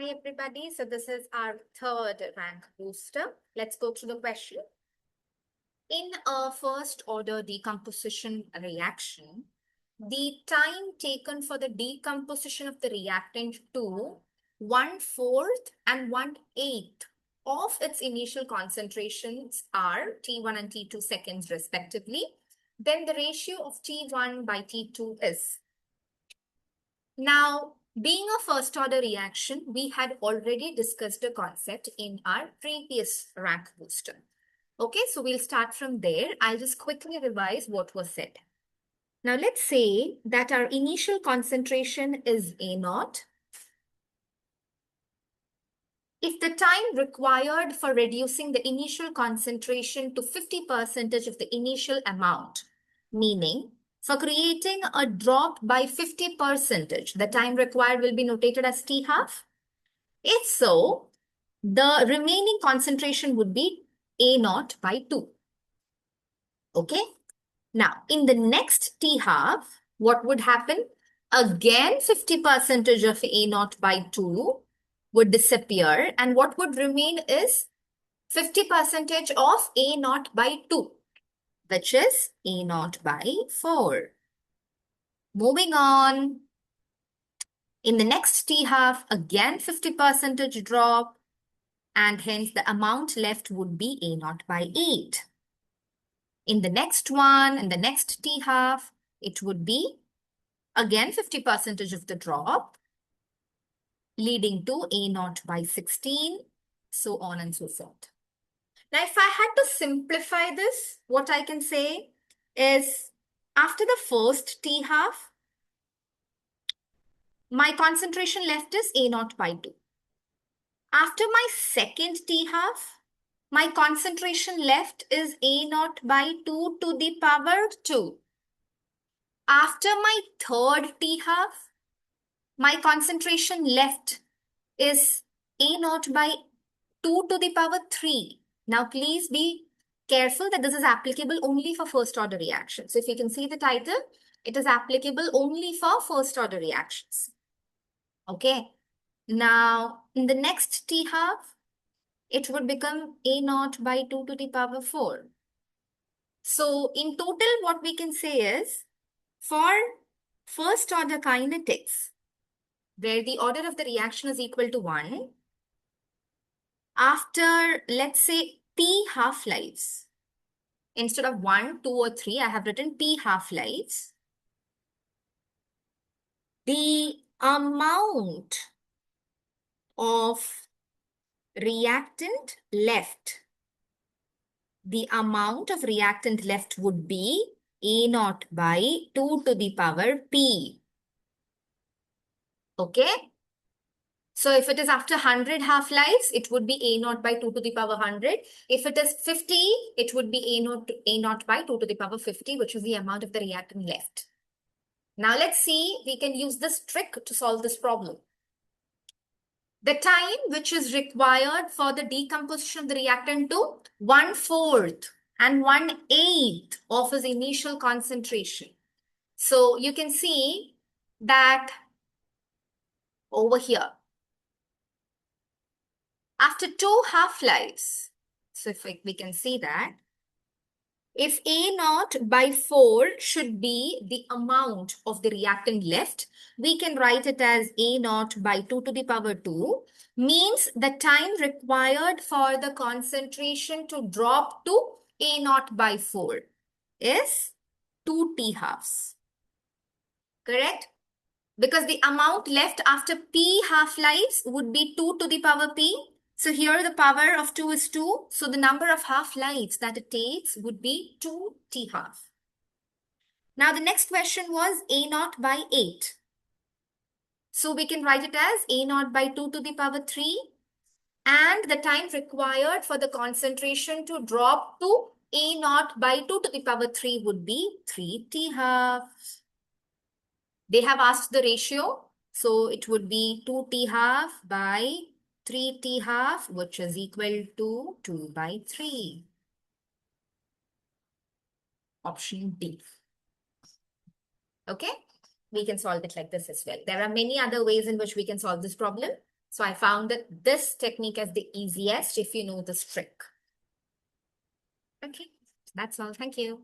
Hi everybody, so this is our third rank booster. Let's go through the question. In a first order decomposition reaction, the time taken for the decomposition of the reactant to 1/4 and 1/8 of its initial concentrations are T1 and T2 seconds respectively. Then the ratio of T1 by T2 is. Now, being a first order reaction, we had already discussed the concept in our previous rank booster. Okay, so we'll start from there. I'll just quickly revise what was said. Now, let's say that our initial concentration is A0. If the time required for reducing the initial concentration to 50% of the initial amount, meaning for creating a drop by 50%, the time required will be notated as T half. If so, the remaining concentration would be A0 by 2. Okay. Now, in the next T half, what would happen? Again, 50% of A0 by 2 would disappear. And what would remain is 50% of A0 by 2, which is A0 by 4. Moving on. In the next T half, again 50% drop. And hence the amount left would be A0 by 8. In the next one, in the next T half, it would be again 50% of the drop, leading to A0 by 16, so on and so forth. Now, if I had to simplify this, what I can say is after the first T half, my concentration left is A0 by 2. After my second T half, my concentration left is A0 by 2 to the power 2. After my third T half, my concentration left is A0 by 2 to the power 3. Now, please be careful that this is applicable only for first order reactions. So if you can see the title, it is applicable only for first order reactions. Okay. Now, in the next T half, it would become A0 by 2 to the power 4. So in total, what we can say is for first order kinetics, where the order of the reaction is equal to 1, after, let's say, P half-lives, instead of 1, 2, or 3, I have written P half-lives. The amount of reactant left, would be A0 by 2 to the power P. Okay? So if it is after 100 half-lives, it would be A0 by 2 to the power 100. If it is 50, it would be A0 by 2 to the power 50, which is the amount of the reactant left. Now let's see, we can use this trick to solve this problem. The time which is required for the decomposition of the reactant to 1/4 and 1/8 of its initial concentration. So you can see that over here, after 2 half-lives, so if we can see that, if A0 by 4 should be the amount of the reactant left, we can write it as A0 by 2 to the power 2, means the time required for the concentration to drop to A0 by 4 is 2 T halves. Correct? Because the amount left after P half-lives would be 2 to the power P. So here the power of 2 is 2. So the number of half-lives that it takes would be 2 T half. Now the next question was A0 by 8. So we can write it as A0 by 2 to the power 3. And the time required for the concentration to drop to A0 by 2 to the power 3 would be 3 T halves. They have asked the ratio. So it would be 2 T half by 3 T half, which is equal to 2 by 3. Option D. Okay, we can solve it like this as well. There are many other ways in which we can solve this problem. So I found this technique as the easiest if you know this trick. Okay, that's all. Thank you.